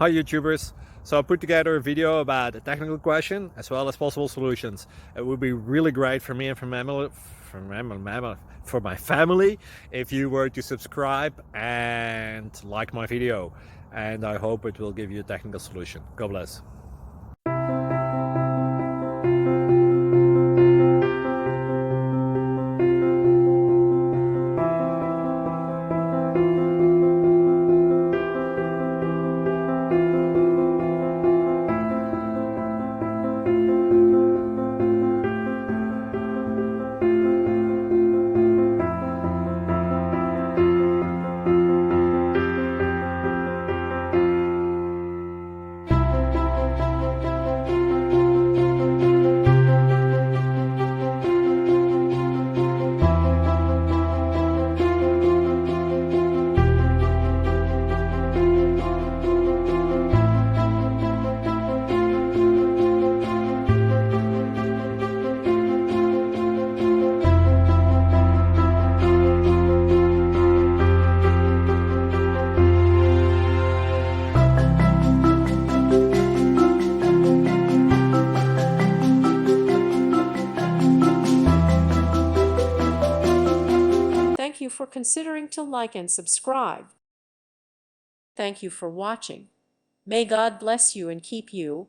Hi YouTubers! So I put together a video about a technical question as well as possible solutions. It would be really great for me and for my family if you were to subscribe and like my video, and I hope it will give you a technical solution. God bless. Thank you for considering to like and subscribe. Thank you for watching. May God bless you and keep you.